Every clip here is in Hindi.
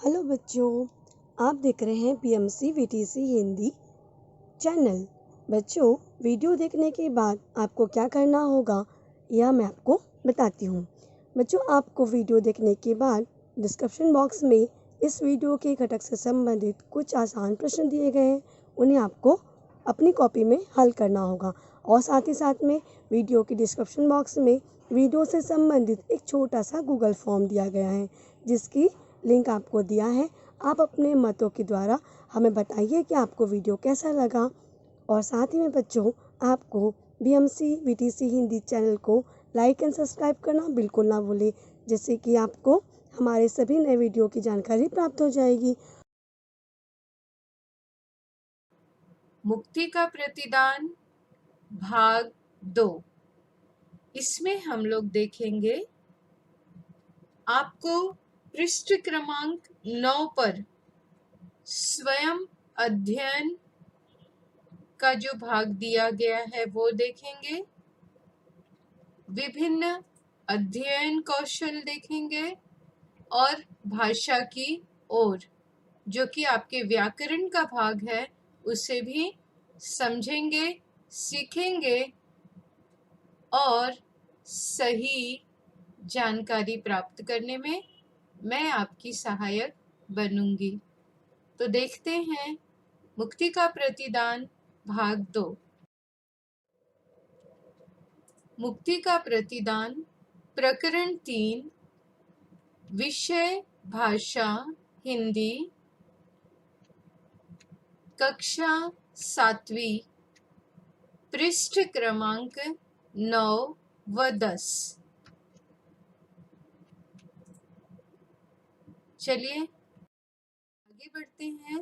हेलो बच्चों, आप देख रहे हैं पीएमसी वीटीसी हिंदी चैनल। बच्चों, वीडियो देखने के बाद आपको क्या करना होगा यह मैं आपको बताती हूँ। बच्चों, आपको वीडियो देखने के बाद डिस्क्रिप्शन बॉक्स में इस वीडियो के घटक से संबंधित कुछ आसान प्रश्न दिए गए हैं, उन्हें आपको अपनी कॉपी में हल करना होगा। और साथ ही साथ में वीडियो के डिस्क्रिप्शन बॉक्स में वीडियो से संबंधित एक छोटा सा गूगल फॉर्म दिया गया है, जिसकी लिंक आपको दिया है। आप अपने मतों के द्वारा हमें बताइए कि आपको वीडियो कैसा लगा। और साथ ही में बच्चों, आपको बीएमसी वीटीसी हिंदी चैनल को लाइक एंड सब्सक्राइब करना बिल्कुल ना भूलें, जिससे कि आपको हमारे सभी नए वीडियो की जानकारी प्राप्त हो जाएगी। मुक्ति का प्रतिदान भाग 2। इसमें हम लोग देखेंगे आपको पृष्ठ क्रमांक 9 पर स्वयं अध्ययन का जो भाग दिया गया है वो देखेंगे। विभिन्न अध्ययन कौशल देखेंगे और भाषा की ओर, जो कि आपके व्याकरण का भाग है, उसे भी समझेंगे, सीखेंगे और सही जानकारी प्राप्त करने में मैं आपकी सहायक बनूंगी। तो देखते हैं मुक्ति का प्रतिदान भाग 2। मुक्ति का प्रतिदान प्रकरण 3, विषय भाषा हिंदी, कक्षा 7वीं, पृष्ठ क्रमांक 9 व 10। चलिए आगे बढ़ते हैं।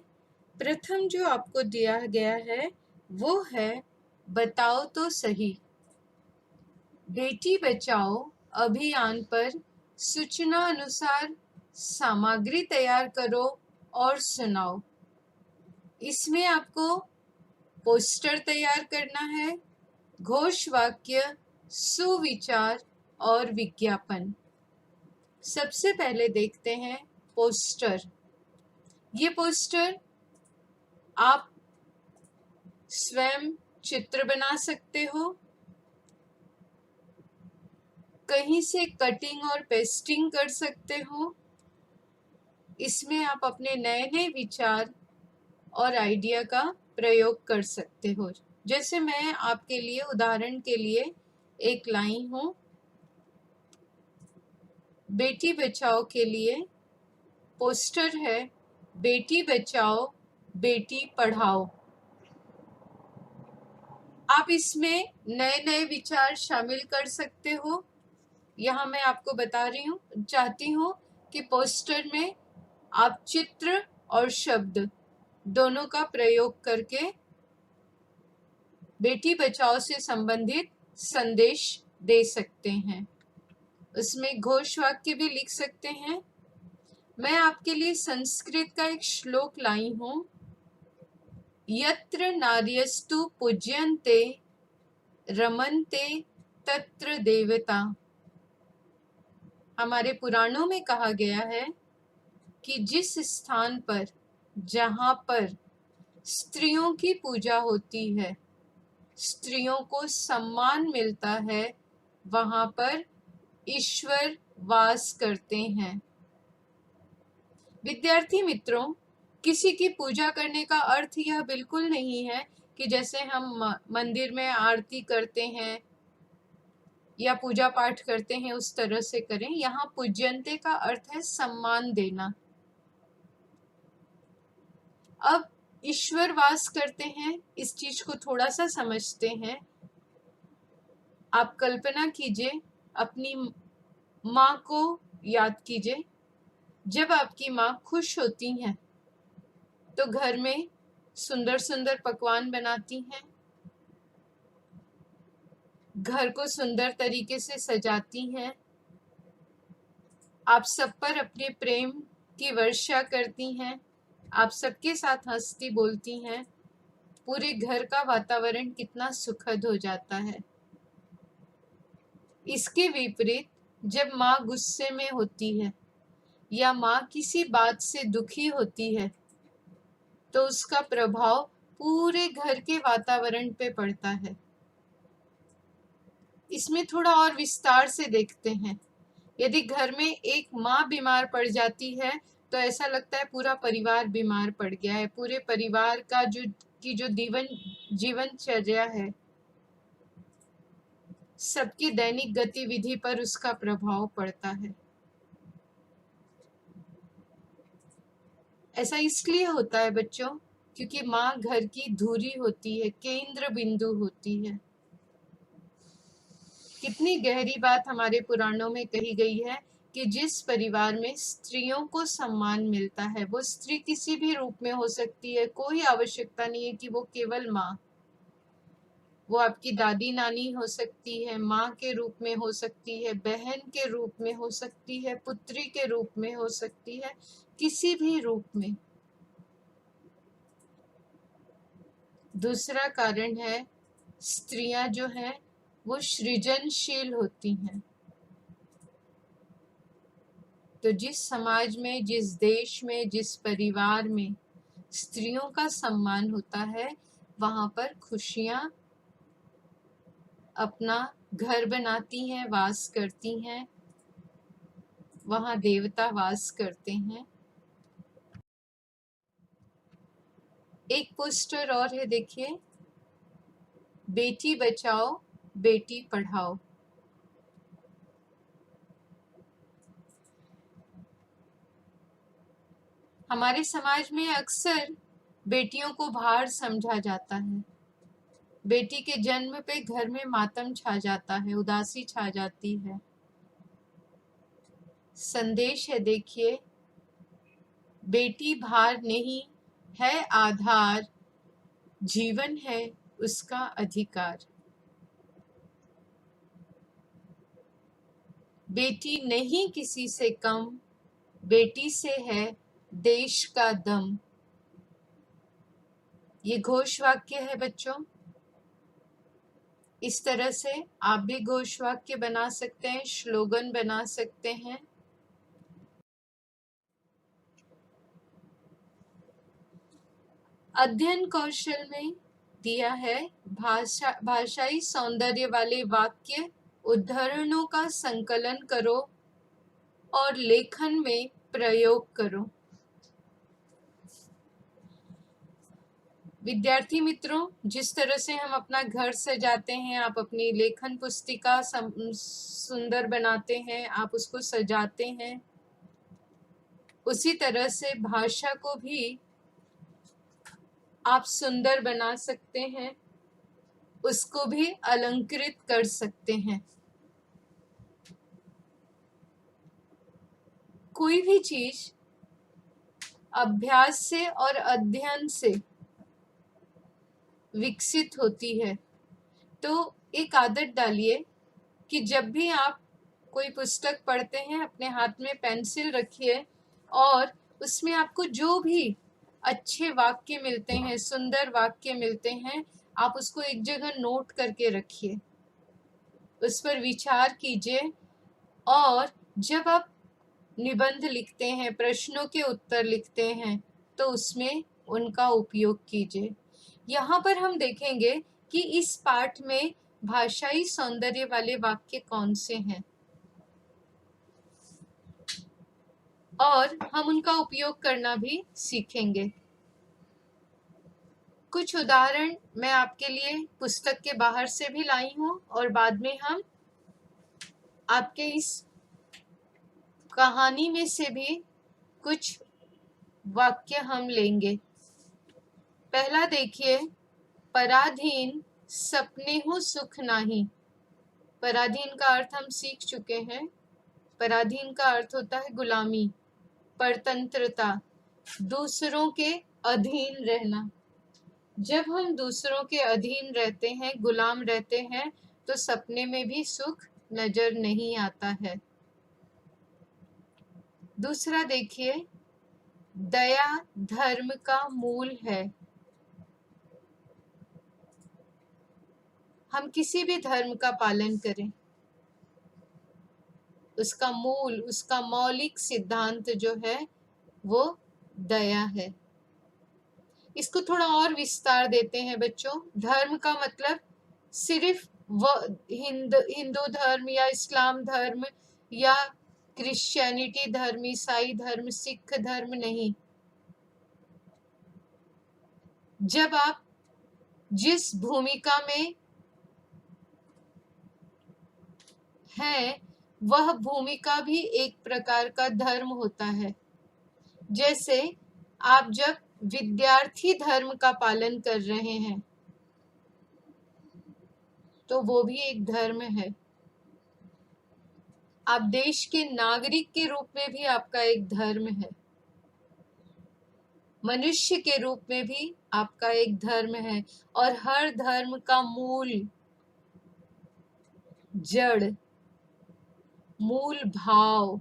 प्रथम जो आपको दिया गया है वो है बताओ तो सही। बेटी बचाओ अभियान पर सूचना अनुसार सामग्री तैयार करो और सुनाओ। इसमें आपको पोस्टर तैयार करना है, घोष वाक्य, सुविचार और विज्ञापन। सबसे पहले देखते हैं पोस्टर। ये पोस्टर आप स्वयं चित्र बना सकते हो, कहीं से कटिंग और पेस्टिंग कर सकते हो। इसमें आप अपने नए नए विचार और आइडिया का प्रयोग कर सकते हो। जैसे मैं आपके लिए उदाहरण के लिए एक लाई हूँ, बेटी बचाओ के लिए पोस्टर है, बेटी बचाओ बेटी पढ़ाओ। आप इसमें नए नए विचार शामिल कर सकते हो। यहाँ मैं आपको बता रही हूँ, चाहती हूँ कि पोस्टर में आप चित्र और शब्द दोनों का प्रयोग करके बेटी बचाओ से संबंधित संदेश दे सकते हैं। उसमें घोष वाक्य भी लिख सकते हैं। मैं आपके लिए संस्कृत का एक श्लोक लाई हूँ, यत्र नार्यस्तु पूज्यन्ते रमन्ते तत्र देवता। हमारे पुराणों में कहा गया है कि जिस स्थान पर, जहाँ पर स्त्रियों की पूजा होती है, स्त्रियों को सम्मान मिलता है, वहाँ पर ईश्वर वास करते हैं। विद्यार्थी मित्रों, किसी की पूजा करने का अर्थ यह बिल्कुल नहीं है कि जैसे हम मंदिर में आरती करते हैं या पूजा पाठ करते हैं उस तरह से करें। यहाँ पूज्यन्ते का अर्थ है सम्मान देना। अब ईश्वर वास करते हैं, इस चीज को थोड़ा सा समझते हैं। आप कल्पना कीजिए, अपनी माँ को याद कीजिए। जब आपकी माँ खुश होती हैं तो घर में सुंदर सुंदर पकवान बनाती हैं, घर को सुंदर तरीके से सजाती हैं, आप सब पर अपने प्रेम की वर्षा करती हैं, आप सबके साथ हंसती बोलती हैं। पूरे घर का वातावरण कितना सुखद हो जाता है। इसके विपरीत जब माँ गुस्से में होती है, या माँ किसी बात से दुखी होती है तो उसका प्रभाव पूरे घर के वातावरण पे पड़ता है। इसमें थोड़ा और विस्तार से देखते हैं। यदि घर में एक माँ बीमार पड़ जाती है तो ऐसा लगता है पूरा परिवार बीमार पड़ गया है। पूरे परिवार का जो जीवनचर्या है, सबकी दैनिक गतिविधि पर उसका प्रभाव पड़ता है। ऐसा इसलिए होता है बच्चों, क्योंकि माँ घर की धुरी होती है, केंद्र बिंदु होती है। कितनी गहरी बात हमारे पुराणों में कही गई है कि जिस परिवार में स्त्रियों को सम्मान मिलता है, वो स्त्री किसी भी रूप में हो सकती है, कोई आवश्यकता नहीं है कि वो केवल माँ, वो आपकी दादी नानी हो सकती है, माँ के रूप में हो सकती है, बहन के रूप में हो सकती है, पुत्री के रूप में हो सकती है, किसी भी रूप में। दूसरा कारण है, स्त्रियां जो हैं वो सृजनशील होती हैं। तो जिस समाज में, जिस देश में, जिस परिवार में स्त्रियों का सम्मान होता है, वहां पर खुशियां अपना घर बनाती हैं, वास करती हैं, वहां देवता वास करते हैं। एक पोस्टर और है, देखिए, बेटी बचाओ बेटी पढ़ाओ। हमारे समाज में अक्सर बेटियों को भार समझा जाता है। बेटी के जन्म पे घर में मातम छा जाता है, उदासी छा जाती है। संदेश है, देखिए, बेटी भार नहीं है आधार, जीवन है उसका अधिकार। बेटी नहीं किसी से कम, बेटी से है देश का दम। ये घोष वाक्य है बच्चों। इस तरह से आप भी घोष वाक्य बना सकते हैं, स्लोगन बना सकते हैं। अध्ययन कौशल में दिया है, भाषाई सौंदर्य वाले वाक्य उदाहरणों का संकलन करो और लेखन में प्रयोग करो। विद्यार्थी मित्रों, जिस तरह से हम अपना घर सजाते हैं, आप अपनी लेखन पुस्तिका सुंदर बनाते हैं, आप उसको सजाते हैं, उसी तरह से भाषा को भी आप सुंदर बना सकते हैं, उसको भी अलंकृत कर सकते हैं। कोई भी चीज अभ्यास से और अध्ययन से विकसित होती है। तो एक आदत डालिए कि जब भी आप कोई पुस्तक पढ़ते हैं, अपने हाथ में पेंसिल रखिए और उसमें आपको जो भी अच्छे वाक्य मिलते हैं, सुंदर वाक्य मिलते हैं, आप उसको एक जगह नोट करके रखिए, उस पर विचार कीजिए और जब आप निबंध लिखते हैं, प्रश्नों के उत्तर लिखते हैं, तो उसमें उनका उपयोग कीजिए। यहाँ पर हम देखेंगे कि इस पाठ में भाषाई सौंदर्य वाले वाक्य कौन से हैं और हम उनका उपयोग करना भी सीखेंगे। कुछ उदाहरण मैं आपके लिए पुस्तक के बाहर से भी लाई हूँ और बाद में हम आपके इस कहानी में से भी कुछ वाक्य हम लेंगे। पहला देखिए, पराधीन सपने हो सुख नाही। पराधीन का अर्थ हम सीख चुके हैं। पराधीन का अर्थ होता है गुलामी, परतंत्रता, दूसरों के अधीन रहना। जब हम दूसरों के अधीन रहते हैं, गुलाम रहते हैं, तो सपने में भी सुख नजर नहीं आता है। दूसरा देखिए, दया धर्म का मूल है। हम किसी भी धर्म का पालन करें, उसका मूल, उसका मौलिक सिद्धांत जो है वो दया है। इसको थोड़ा और विस्तार देते हैं बच्चों। धर्म का मतलब सिर्फ हिंदू धर्म या इस्लाम धर्म या क्रिश्चियनिटी धर्म, ईसाई धर्म, सिख धर्म नहीं। जब आप जिस भूमिका में हैं, वह भूमिका भी एक प्रकार का धर्म होता है। जैसे आप जब विद्यार्थी धर्म का पालन कर रहे हैं तो वो भी एक धर्म है। आप देश के नागरिक के रूप में भी आपका एक धर्म है। मनुष्य के रूप में भी आपका एक धर्म है। और हर धर्म का मूल, जड़, मूल भाव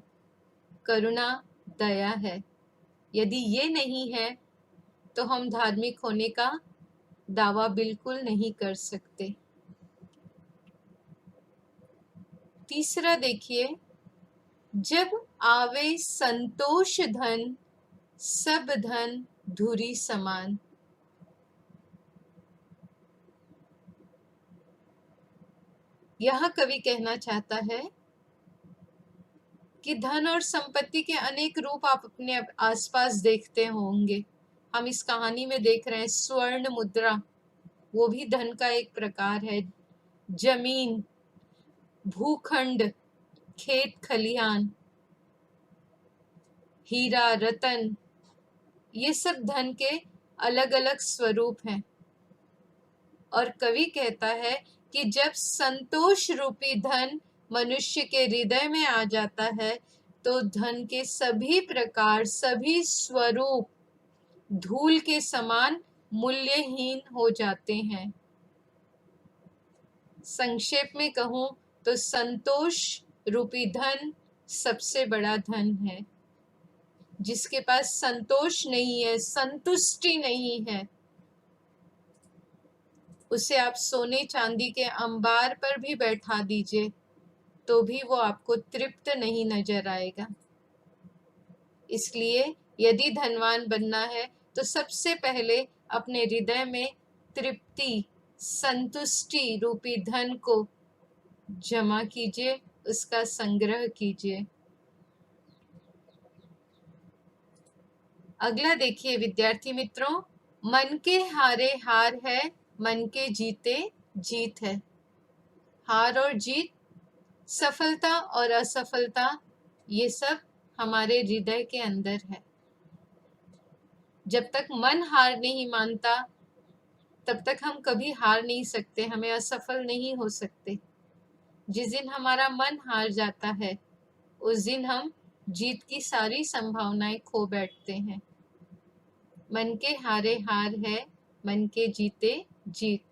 करुणा, दया है। यदि ये नहीं है तो हम धार्मिक होने का दावा बिल्कुल नहीं कर सकते। तीसरा देखिए, जब आवे संतोष धन, सब धन धुरी समान। यह कवि कहना चाहता है कि धन और संपत्ति के अनेक रूप आप अपने आसपास देखते होंगे। हम इस कहानी में देख रहे हैं स्वर्ण मुद्रा, वो भी धन का एक प्रकार है। जमीन, भूखंड, खेत खलिहान, हीरा, रतन, ये सब धन के अलग अलग स्वरूप हैं। और कवि कहता है कि जब संतोष रूपी धन मनुष्य के हृदय में आ जाता है तो धन के सभी प्रकार, सभी स्वरूप धूल के समान मूल्यहीन हो जाते हैं। संक्षेप में कहूं तो संतोष रूपी धन सबसे बड़ा धन है। जिसके पास संतोष नहीं है, संतुष्टि नहीं है, उसे आप सोने चांदी के अंबार पर भी बैठा दीजिए तो भी वो आपको तृप्त नहीं नजर आएगा। इसलिए यदि धनवान बनना है तो सबसे पहले अपने हृदय में तृप्ति, संतुष्टि रूपी धन को जमा कीजिए, उसका संग्रह कीजिए। अगला देखिए विद्यार्थी मित्रों, मन के हारे हार है, मन के जीते जीत है। हार और जीत, सफलता और असफलता, ये सब हमारे हृदय के अंदर है। जब तक मन हार नहीं मानता तब तक हम कभी हार नहीं सकते, हमें असफल नहीं हो सकते। जिस दिन हमारा मन हार जाता है उस दिन हम जीत की सारी संभावनाएं खो बैठते हैं। मन के हारे हार है, मन के जीते जीत।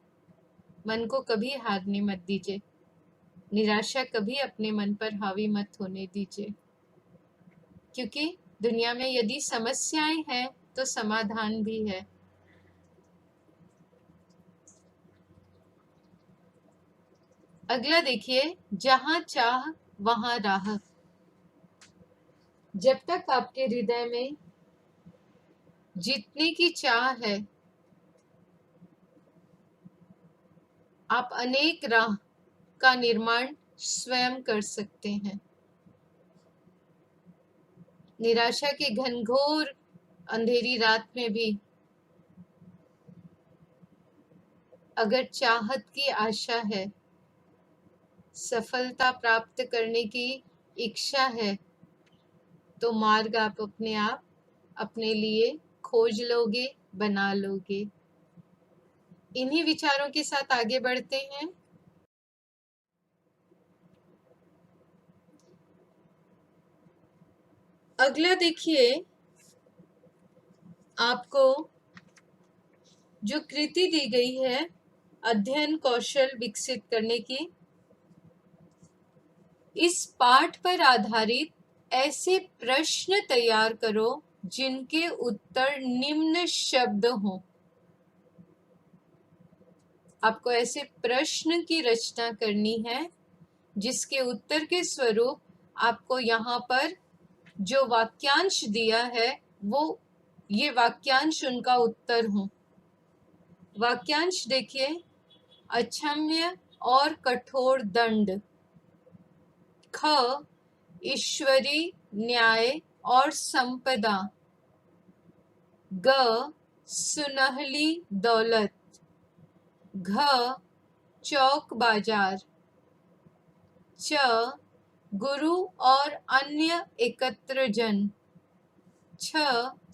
मन को कभी हारने मत दीजिए, निराशा कभी अपने मन पर हावी मत होने दीजिए, क्योंकि दुनिया में यदि समस्याएं हैं तो समाधान भी है। अगला देखिए, जहां चाह वहां राह। जब तक आपके हृदय में जीतने की चाह है, आप अनेक राह का निर्माण स्वयं कर सकते हैं। निराशा की घनघोर अंधेरी रात में भी अगर चाहत की आशा है, सफलता प्राप्त करने की इच्छा है, तो मार्ग आप अपने लिए खोज लोगे, बना लोगे। इन्हीं विचारों के साथ आगे बढ़ते हैं। अगला देखिए, आपको जो कृति दी गई है अध्ययन कौशल विकसित करने की, इस पाठ पर आधारित ऐसे प्रश्न तैयार करो जिनके उत्तर निम्न शब्द हों। आपको ऐसे प्रश्न की रचना करनी है जिसके उत्तर के स्वरूप आपको यहाँ पर जो वाक्यांश दिया है वो ये वाक्यांश उनका उत्तर हूँ। वाक्यांश देखिए, अक्षम्य और कठोर दंड, ख ईश्वरी न्याय और संपदा, ग सुनहली दौलत, घ चौक बाजार, च गुरु और अन्य एकत्र जन, छ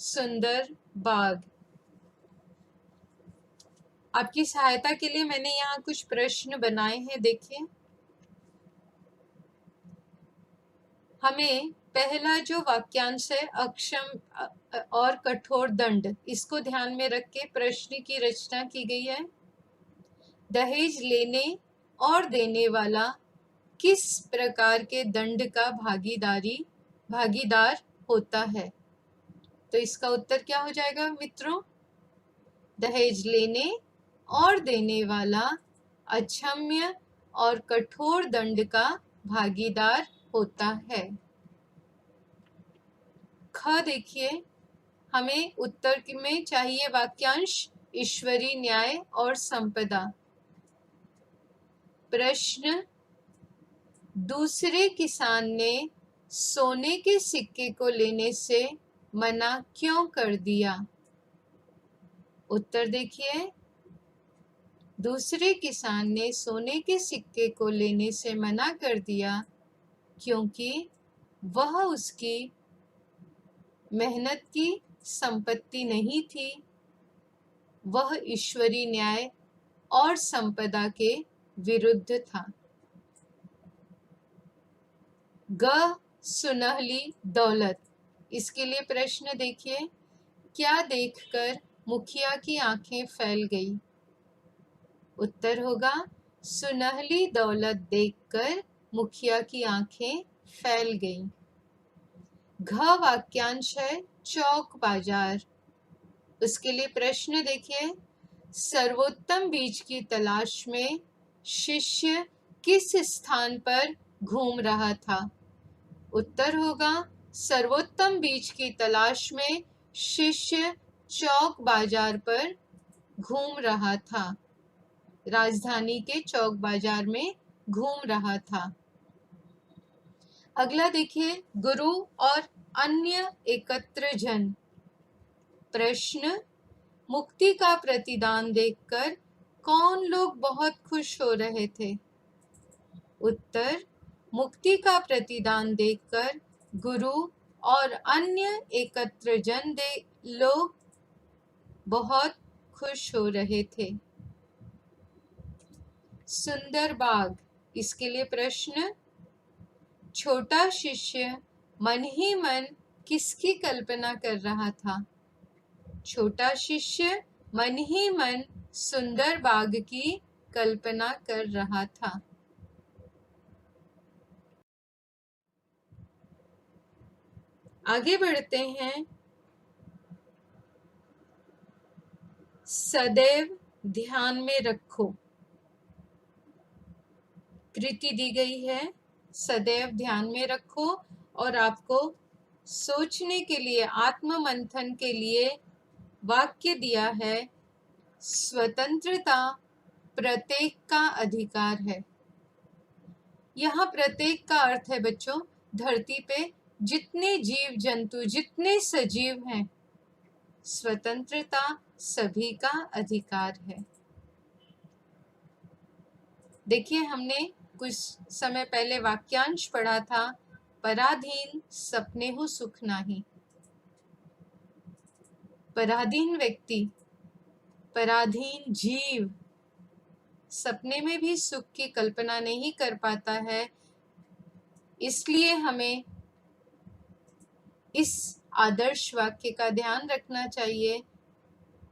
सुंदर बाग। आपकी सहायता के लिए मैंने यहाँ कुछ प्रश्न बनाए हैं, देखिए। हमें पहला जो वाक्यांश है अक्षम और कठोर दंड, इसको ध्यान में रख के प्रश्न की रचना की गई है। दहेज लेने और देने वाला किस प्रकार के दंड का भागीदार होता है? तो इसका उत्तर क्या हो जाएगा मित्रों? दहेज लेने और देने वाला अक्षम्य और कठोर दंड का भागीदार होता है। ख देखिए, हमें उत्तर में चाहिए वाक्यांश ईश्वरी न्याय और संपदा। प्रश्न, दूसरे किसान ने सोने के सिक्के को लेने से मना क्यों कर दिया? उत्तर देखिए, दूसरे किसान ने सोने के सिक्के को लेने से मना कर दिया क्योंकि वह उसकी मेहनत की संपत्ति नहीं थी, वह ईश्वरी न्याय और संपदा के विरुद्ध था। ग सुनहली दौलत, इसके लिए प्रश्न देखिए, क्या देखकर मुखिया की आंखें फैल गई? उत्तर होगा सुनहली दौलत देखकर मुखिया की आंखें फैल गईं। घ वाक्यांश है चौक बाजार, उसके लिए प्रश्न देखिए, सर्वोत्तम बीज की तलाश में शिष्य किस स्थान पर घूम रहा था? उत्तर होगा सर्वोत्तम बीज की तलाश में शिष्य चौक बाजार पर घूम रहा था, राजधानी के चौक बाजार में घूम रहा था। अगला देखिए, गुरु और अन्य एकत्र जन। प्रश्न, मुक्ति का प्रतिदान देखकर कौन लोग बहुत खुश हो रहे थे? उत्तर, मुक्ति का प्रतिदान देखकर गुरु और अन्य एकत्र जन लोग बहुत खुश हो रहे थे। सुंदर बाग, इसके लिए प्रश्न, छोटा शिष्य मन ही मन किसकी कल्पना कर रहा था? छोटा शिष्य मन ही मन सुंदर बाग की कल्पना कर रहा था। आगे बढ़ते हैं। सदैव ध्यान में रखो, कृति दी गई है, सदैव ध्यान में रखो, और आपको सोचने के लिए, आत्म मंथन के लिए वाक्य दिया है, स्वतंत्रता प्रत्येक का अधिकार है। यहाँ प्रत्येक का अर्थ है बच्चों, धरती पे जितने जीव जंतु, जितने सजीव हैं, स्वतंत्रता सभी का अधिकार है। देखिए, हमने कुछ समय पहले वाक्यांश पढ़ा था, पराधीन सपने हो सुख नाही। पराधीन व्यक्ति, पराधीन जीव सपने में भी सुख की कल्पना नहीं कर पाता है। इसलिए हमें इस आदर्श वाक्य का ध्यान रखना चाहिए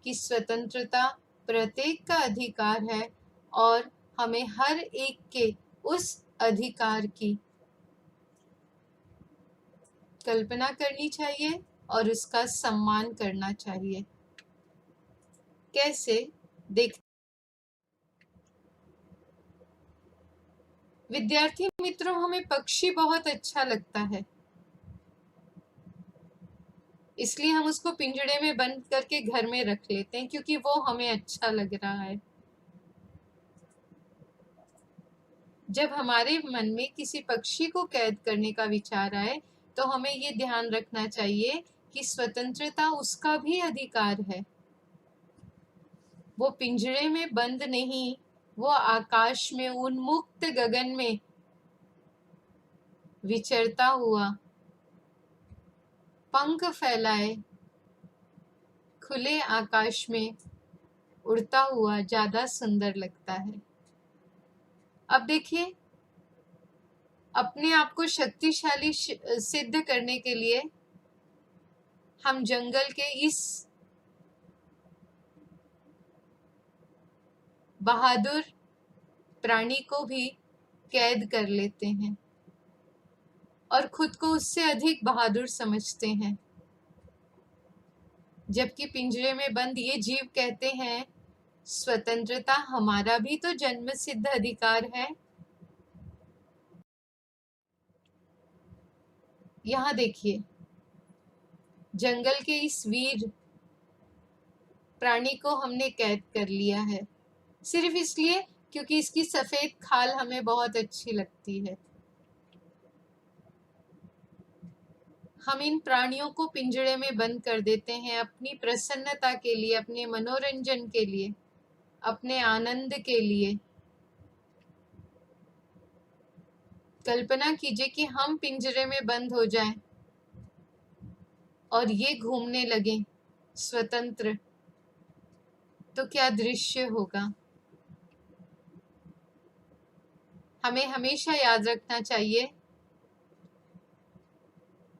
कि स्वतंत्रता प्रत्येक का अधिकार है और हमें हर एक के उस अधिकार की कल्पना करनी चाहिए और उसका सम्मान करना चाहिए। कैसे? देख, विद्यार्थी मित्रों, हमें पक्षी बहुत अच्छा लगता है, इसलिए हम उसको पिंजड़े में बंद करके घर में रख लेते हैं क्योंकि वो हमें अच्छा लग रहा है। जब हमारे मन में किसी पक्षी को कैद करने का विचार आए तो हमें ये ध्यान रखना चाहिए कि स्वतंत्रता उसका भी अधिकार है। वो पिंजरे में बंद नहीं, वो आकाश में उन्मुक्त गगन में विचरता हुआ पंख फैलाए खुले आकाश में उड़ता हुआ ज्यादा सुंदर लगता है। अब देखिए, अपने आप को शक्तिशाली सिद्ध करने के लिए हम जंगल के इस बहादुर प्राणी को भी कैद कर लेते हैं और खुद को उससे अधिक बहादुर समझते हैं, जबकि पिंजरे में बंद ये जीव कहते हैं, स्वतंत्रता हमारा भी तो जन्मसिद्ध अधिकार है। यहाँ देखिए, जंगल के इस वीर प्राणी को हमने कैद कर लिया है सिर्फ इसलिए क्योंकि इसकी सफेद खाल हमें बहुत अच्छी लगती है। हम इन प्राणियों को पिंजड़े में बंद कर देते हैं अपनी प्रसन्नता के लिए, अपने मनोरंजन के लिए, अपने आनंद के लिए। कल्पना कीजिए कि हम पिंजरे में बंद हो जाएं और ये घूमने लगे स्वतंत्र, तो क्या दृश्य होगा। हमें हमेशा याद रखना चाहिए,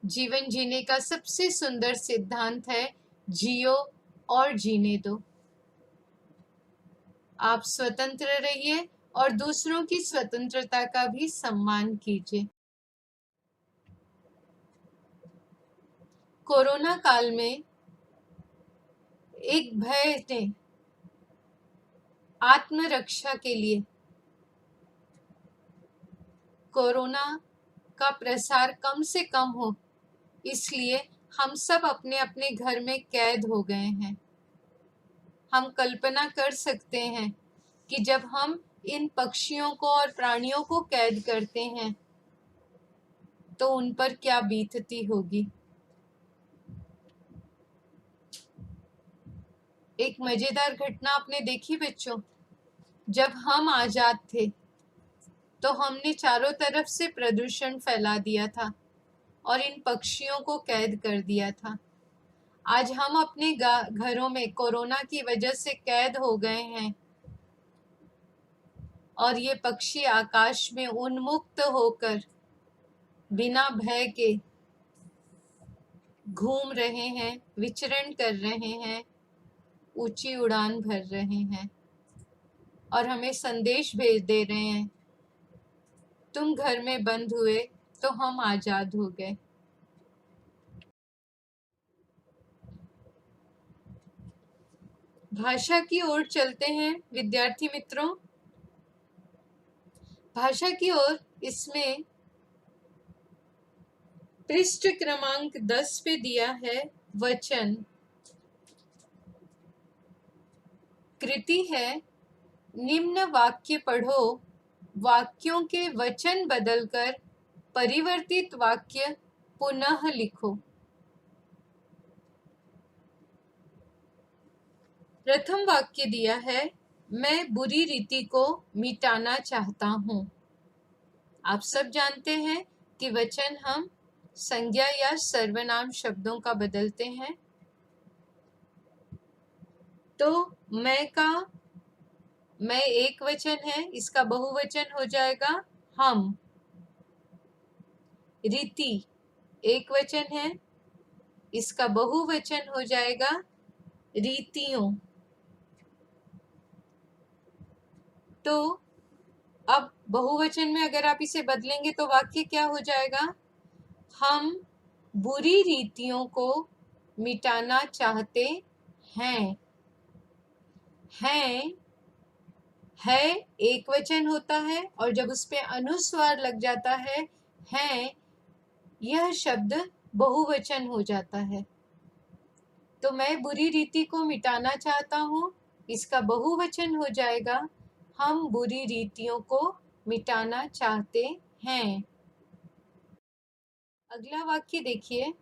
जीवन जीने का सबसे सुंदर सिद्धांत है जियो और जीने दो। आप स्वतंत्र रहिए और दूसरों की स्वतंत्रता का भी सम्मान कीजिए। कोरोना काल में एक भय ने आत्मरक्षा के लिए कोरोना का प्रसार कम से कम हो, इसलिए हम सब अपने अपने घर में कैद हो गए हैं। हम कल्पना कर सकते हैं कि जब हम इन पक्षियों को और प्राणियों को कैद करते हैं तो उन पर क्या बीतती होगी। एक मजेदार घटना आपने देखी बच्चों, जब हम आजाद थे तो हमने चारों तरफ से प्रदूषण फैला दिया था और इन पक्षियों को कैद कर दिया था। आज हम अपने घरों में कोरोना की वजह से कैद हो गए हैं और ये पक्षी आकाश में उन्मुक्त होकर बिना भय के घूम रहे हैं, विचरण कर रहे हैं, ऊंची उड़ान भर रहे हैं और हमें संदेश भेज दे रहे हैं, तुम घर में बंद हुए तो हम आजाद हो गए। भाषा की ओर चलते हैं विद्यार्थी मित्रों। भाषा की ओर इसमें पृष्ठ क्रमांक 10 पे दिया है वचन। कृति है, निम्न वाक्य पढ़ो, वाक्यों के वचन बदलकर परिवर्तित वाक्य पुनः लिखो। प्रथम वाक्य दिया है, मैं बुरी रीति को मिटाना चाहता हूं। आप सब जानते हैं कि वचन हम संज्ञा या सर्वनाम शब्दों का बदलते हैं। तो मैं एक वचन है, इसका बहुवचन हो जाएगा हम। रीति एक वचन है, इसका बहुवचन हो जाएगा रीतियों। तो अब बहुवचन में अगर आप इसे बदलेंगे तो वाक्य क्या हो जाएगा, हम बुरी रीतियों को मिटाना चाहते हैं। हैं है एक वचन होता है और जब उस पे अनुस्वार लग जाता है, यह शब्द बहुवचन हो जाता है। तो मैं बुरी रीति को मिटाना चाहता हूँ, इसका बहुवचन हो जाएगा हम बुरी रीतियों को मिटाना चाहते हैं। अगला वाक्य देखिए,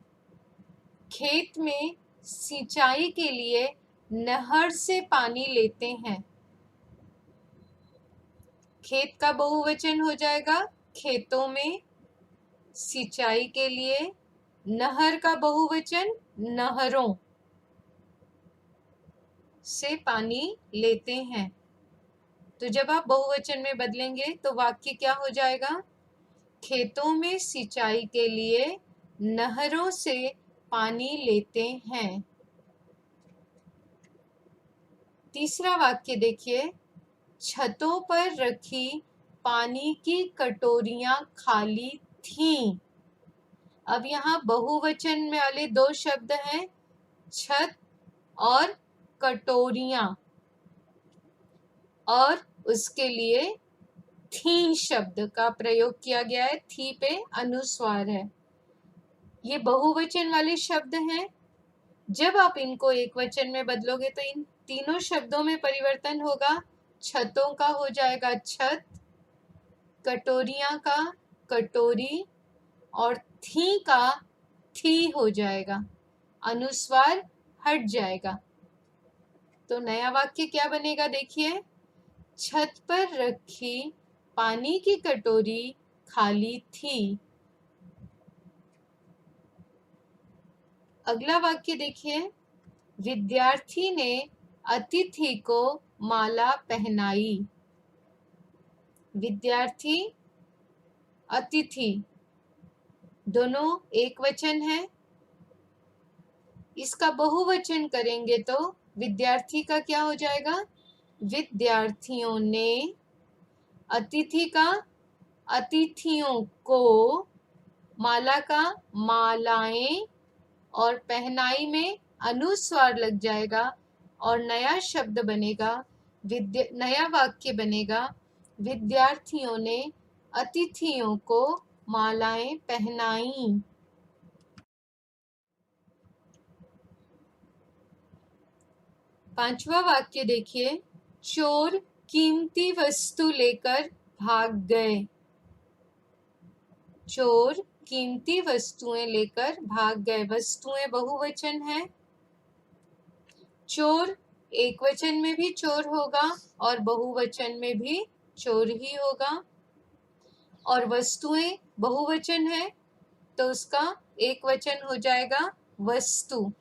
खेत में सिंचाई के लिए नहर से पानी लेते हैं। खेत का बहुवचन हो जाएगा खेतों में, सिंचाई के लिए नहर का बहुवचन नहरों से पानी लेते हैं। तो जब आप बहुवचन में बदलेंगे तो वाक्य क्या हो जाएगा, खेतों में सिंचाई के लिए नहरों से पानी लेते हैं। तीसरा वाक्य देखिए, छतों पर रखी पानी की कटोरियां खाली थीं। अब यहाँ बहुवचन में वाले दो शब्द हैं, छत और कटोरियां, और उसके लिए थी शब्द का प्रयोग किया गया है, थी पे अनुस्वार है। ये बहुवचन वाले शब्द हैं। जब आप इनको एक वचन में बदलोगे तो इन तीनों शब्दों में परिवर्तन होगा। छतों का हो जाएगा छत, कटोरियां का कटोरी, और थी का थी हो जाएगा, अनुस्वार हट जाएगा। तो नया वाक्य क्या बनेगा देखिए, छत पर रखी पानी की कटोरी खाली थी। अगला वाक्य देखिए, विद्यार्थी ने अतिथि को माला पहनाई। विद्यार्थी, अतिथि दोनों एक वचन है। इसका बहुवचन करेंगे तो विद्यार्थी का क्या हो जाएगा, विद्यार्थियों ने, अतिथि का अतिथियों को, माला का मालाएं, और पहनाई में अनुस्वार लग जाएगा और नया शब्द बनेगा, नया वाक्य बनेगा, विद्यार्थियों ने अतिथियों को मालाएं पहनाई। पांचवा वाक्य देखिए, चोर कीमती वस्तु लेकर भाग गए। चोर कीमती वस्तुएं लेकर भाग गए। वस्तुएं बहुवचन है। चोर एक वचन में भी चोर होगा और बहुवचन में भी चोर ही होगा, और वस्तुएं बहुवचन है तो उसका एक वचन हो जाएगा वस्तु।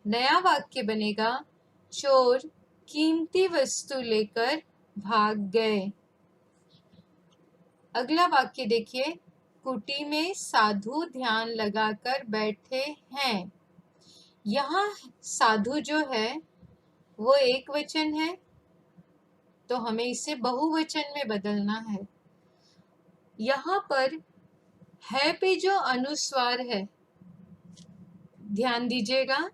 नया वाक्य बनेगा, चोर कीमती वस्तु लेकर भाग गए। अगला वाक्य देखिए, कुटी में साधु ध्यान लगाकर बैठे हैं। यहाँ साधु जो है वो एक वचन है, तो हमें इसे बहुवचन में बदलना है। यहाँ पर है पे जो अनुस्वार है, ध्यान दीजिएगा,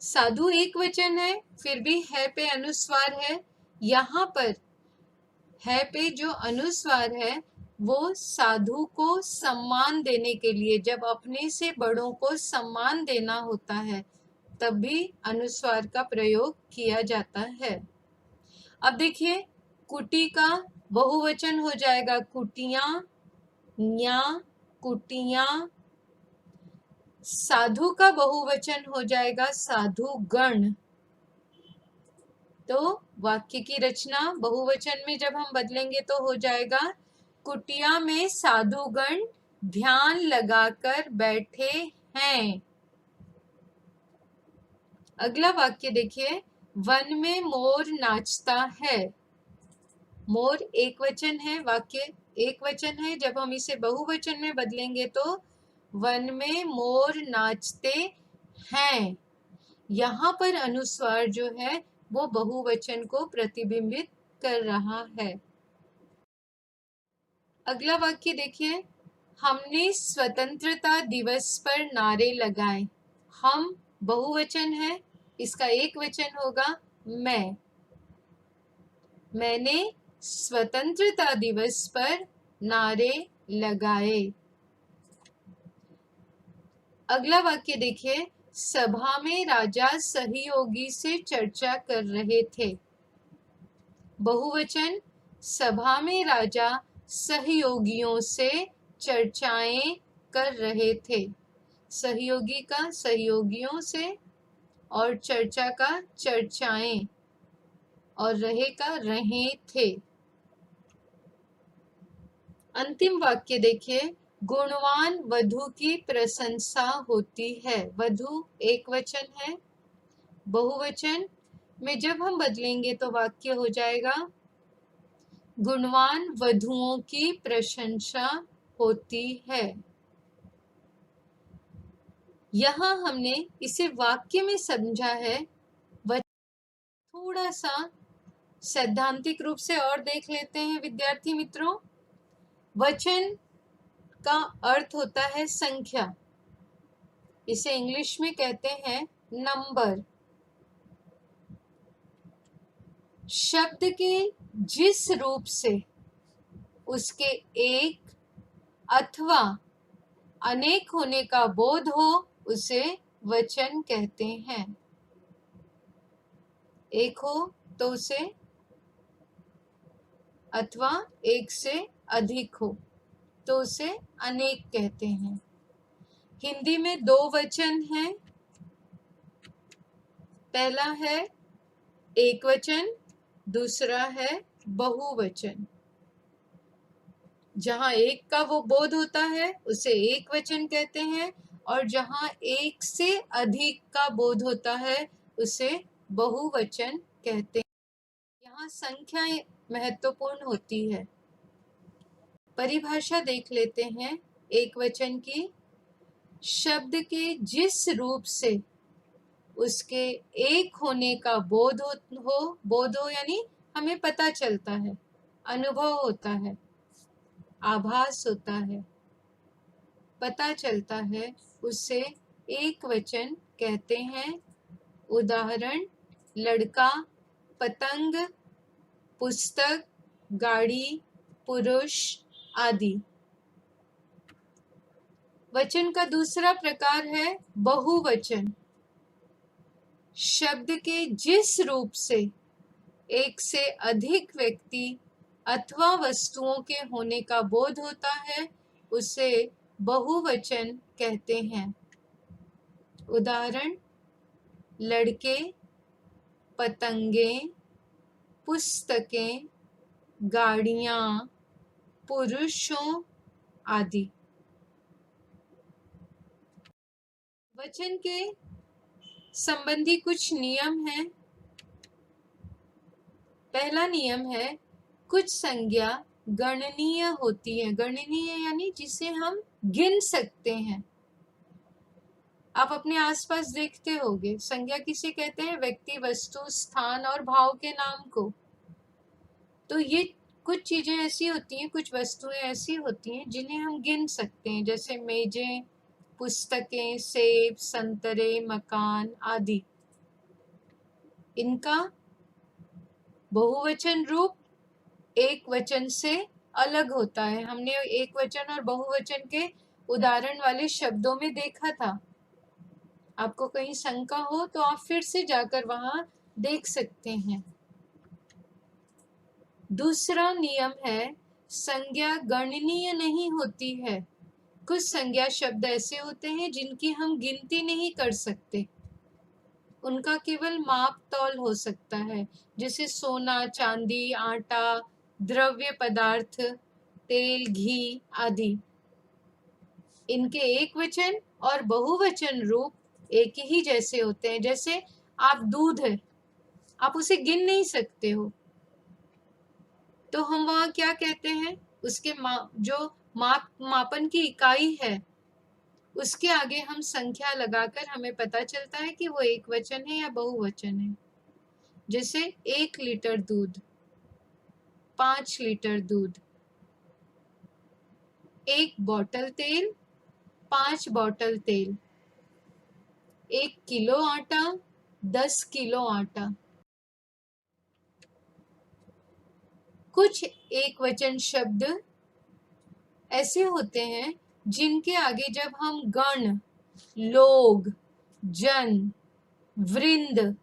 साधु एक वचन है फिर भी है पे अनुस्वार है। यहाँ पर है पे जो अनुस्वार है वो साधु को सम्मान देने के लिए, जब अपने से बड़ों को सम्मान देना होता है तब भी अनुस्वार का प्रयोग किया जाता है। अब देखिए, कुटी का बहुवचन हो जाएगा कुटियां या कुटियां। साधु का बहुवचन हो जाएगा साधुगण। तो वाक्य की रचना बहुवचन में जब हम बदलेंगे तो हो जाएगा, कुटिया में साधुगण ध्यान लगाकर बैठे हैं। अगला वाक्य देखिए, वन में मोर नाचता है। मोर एक वचन है, वाक्य एक वचन है। जब हम इसे बहुवचन में बदलेंगे तो वन में मोर नाचते हैं। यहाँ पर अनुस्वार जो है वो बहुवचन को प्रतिबिंबित कर रहा है। अगला वाक्य देखिए, हमने स्वतंत्रता दिवस पर नारे लगाए। हम बहुवचन है इसका एक वचन होगा मैं। मैंने स्वतंत्रता दिवस पर नारे लगाए। अगला वाक्य देखिए, सभा में राजा सहयोगी से चर्चा कर रहे थे। बहुवचन, सभा में राजा सहयोगियों से चर्चाएं कर रहे थे। सहयोगी का सहयोगियों से, और चर्चा का चर्चाएं, और रहे का रहे थे। अंतिम वाक्य देखिए, गुणवान वधु की प्रशंसा होती है। वधु एक वचन है। बहुवचन में जब हम बदलेंगे तो वाक्य हो जाएगा, गुणवान वधुओं की प्रशंसा होती है। यहाँ हमने इसे वाक्य में समझा है। थोड़ा सा सैद्धांतिक रूप से और देख लेते हैं विद्यार्थी मित्रों। वचन का अर्थ होता है संख्या, इसे इंग्लिश में कहते हैं नंबर। शब्द के जिस रूप से उसके एक अथवा अनेक होने का बोध हो उसे वचन कहते हैं। एक हो तो उसे, अथवा एक से अधिक हो तो उसे अनेक कहते हैं। हिंदी में दो वचन हैं। पहला है एक वचन, दूसरा है बहुवचन। जहां एक का वो बोध होता है उसे एक वचन कहते हैं, और जहां एक से अधिक का बोध होता है उसे बहुवचन कहते हैं। यहाँ संख्या महत्वपूर्ण होती है। परिभाषा देख लेते हैं एक वचन की। शब्द के जिस रूप से उसके एक होने का बोध हो यानी हमें पता चलता है, अनुभव होता है, आभास होता है, पता चलता है, उसे एक वचन कहते हैं। उदाहरण, लड़का, पतंग, पुस्तक, गाड़ी, पुरुष आदि। वचन का दूसरा प्रकार है बहुवचन। शब्द के जिस रूप से एक से अधिक व्यक्ति अथवा वस्तुओं के होने का बोध होता है उसे बहुवचन कहते हैं। उदाहरण, लड़के, पतंगे, पुस्तकें, गाड़ियां, पुरुषों आदि। वचन के संबंधी कुछ नियम हैं। पहला नियम है, कुछ संज्ञा गणनीय होती है। गणनीय यानी जिसे हम गिन सकते हैं। आप अपने आसपास देखते होंगे, संज्ञा किसे कहते हैं? व्यक्ति, वस्तु, स्थान और भाव के नाम को। तो ये कुछ चीजें ऐसी होती हैं, कुछ वस्तुएं ऐसी होती हैं जिन्हें हम गिन सकते हैं, जैसे मेजें, पुस्तकें, सेब, संतरे, मकान आदि। इनका बहुवचन रूप एक वचन से अलग होता है। हमने एक वचन और बहुवचन के उदाहरण वाले शब्दों में देखा था। आपको कहीं शंका हो तो आप फिर से जाकर वहां देख सकते हैं। दूसरा नियम है, संज्ञा गणनीय नहीं होती है। कुछ संज्ञा शब्द ऐसे होते हैं जिनकी हम गिनती नहीं कर सकते, उनका केवल माप तौल हो सकता है, जैसे सोना, चांदी, आटा, द्रव्य पदार्थ, तेल, घी आदि। इनके एक वचन और बहुवचन रूप एक ही जैसे होते हैं। जैसे आप दूध है, आप उसे गिन नहीं सकते हो, तो हम वहां क्या कहते हैं? उसके जो मापन की इकाई है उसके आगे हम संख्या लगाकर हमें पता चलता है कि वो एक वचन है या बहुवचन है। जैसे 1 लीटर दूध, 5 लीटर दूध, 1 बॉटल तेल, 5 बॉटल तेल, 1 किलो आटा, 10 किलो आटा। कुछ एक वचन शब्द ऐसे होते हैं जिनके आगे जब हम गण, लोग, जन, वृंद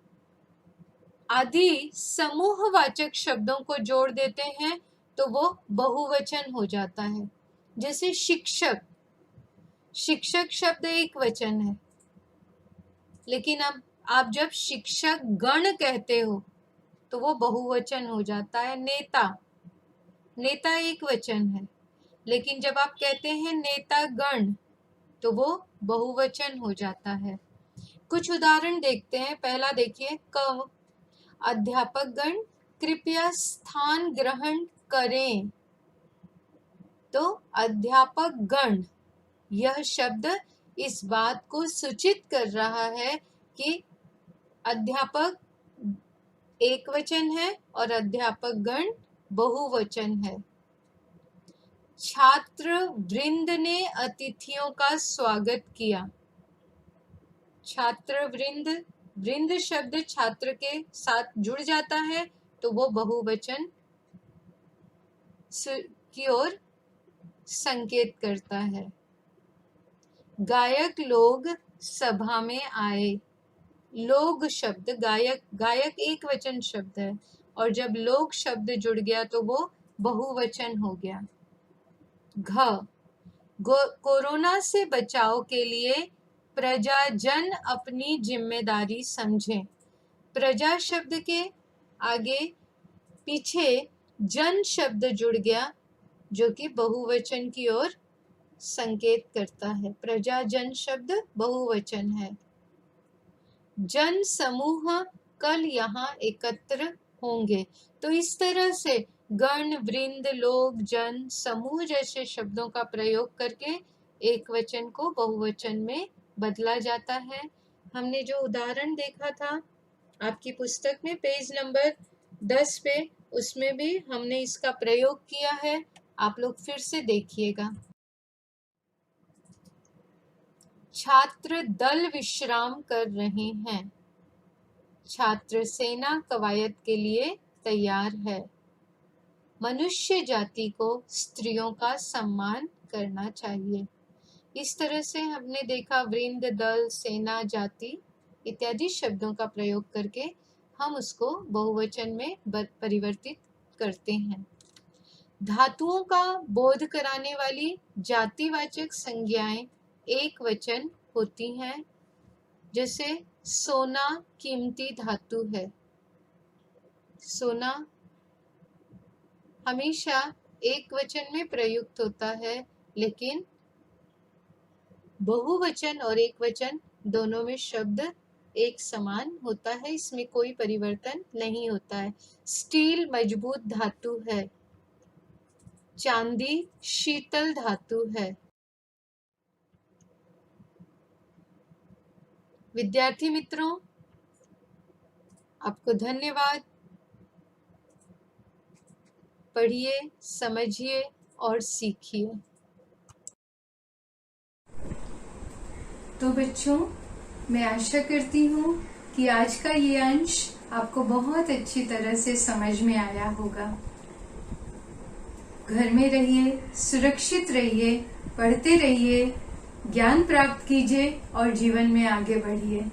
आदि समूहवाचक शब्दों को जोड़ देते हैं तो वो बहुवचन हो जाता है। जैसे शिक्षक, शिक्षक शब्द एक वचन है, लेकिन अब आप जब शिक्षक गण कहते हो तो वो बहुवचन हो जाता है। नेता, नेता एक वचन है, लेकिन जब आप कहते हैं नेता गण तो वो बहुवचन हो जाता है। कुछ उदाहरण देखते हैं। पहला देखिए, क, अध्यापक गण कृपया स्थान ग्रहण करें। तो अध्यापक गण, यह शब्द इस बात को सूचित कर रहा है कि अध्यापक एक वचन है और अध्यापक गण बहुवचन है। छात्र वृंद ने अतिथियों का स्वागत किया। छात्र वृंद, वृंद शब्द छात्र के साथ जुड़ जाता है तो वो बहुवचन की ओर संकेत करता है। गायक लोग सभा में आए। लोग शब्द, गायक, गायक एक वचन शब्द है और जब लोग शब्द जुड़ गया तो वो बहुवचन हो गया। घ, कोरोना से बचाव के लिए प्रजाजन अपनी जिम्मेदारी समझें। प्रजा शब्द के आगे पीछे जन शब्द जुड़ गया जो कि बहुवचन की ओर संकेत करता है। प्रजाजन शब्द बहुवचन है। जन समूह कल यहाँ एकत्र होंगे। तो इस तरह से गण, वृंद, लोग, जन, समूह जैसे शब्दों का प्रयोग करके एक वचन को बहुवचन में बदला जाता है। हमने जो उदाहरण देखा था आपकी पुस्तक में पेज नंबर 10 पे, उसमें भी हमने इसका प्रयोग किया है। आप लोग फिर से देखिएगा। छात्र दल विश्राम कर रहे हैं। छात्र सेना कवायद के लिए तैयार है। मनुष्य जाति को स्त्रियों का सम्मान करना चाहिए। इस तरह से हमने देखा वृंद, दल, सेना, जाति इत्यादि शब्दों का प्रयोग करके हम उसको बहुवचन में परिवर्तित करते हैं। धातुओं का बोध कराने वाली जातिवाचक संज्ञाएं एक वचन होती हैं। जैसे सोना कीमती धातु है। सोना हमेशा एक वचन में प्रयुक्त होता है, लेकिन बहुवचन और एक वचन दोनों में शब्द एक समान होता है, इसमें कोई परिवर्तन नहीं होता है। स्टील मजबूत धातु है। चांदी शीतल धातु है। विद्यार्थी मित्रों, आपको धन्यवाद। पढ़िए, समझिए और सीखिए। तो बच्चों, मैं आशा करती हूँ कि आज का ये अंश आपको बहुत अच्छी तरह से समझ में आया होगा। घर में रहिए, सुरक्षित रहिए, पढ़ते रहिए, ज्ञान प्राप्त कीजिए और जीवन में आगे बढ़िए।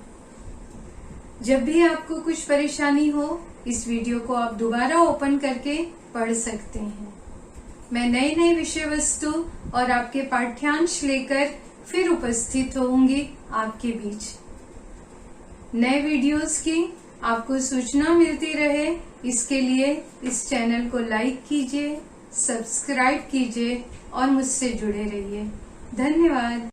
जब भी आपको कुछ परेशानी हो, इस वीडियो को आप दोबारा ओपन करके पढ़ सकते हैं। मैं नए नए विषय वस्तु और आपके पाठ्यांश लेकर फिर उपस्थित होंगी आपके बीच। नए वीडियोस की आपको सूचना मिलती रहे, इसके लिए इस चैनल को लाइक कीजिए, सब्सक्राइब कीजिए और मुझसे जुड़े रहिए। धन्यवाद।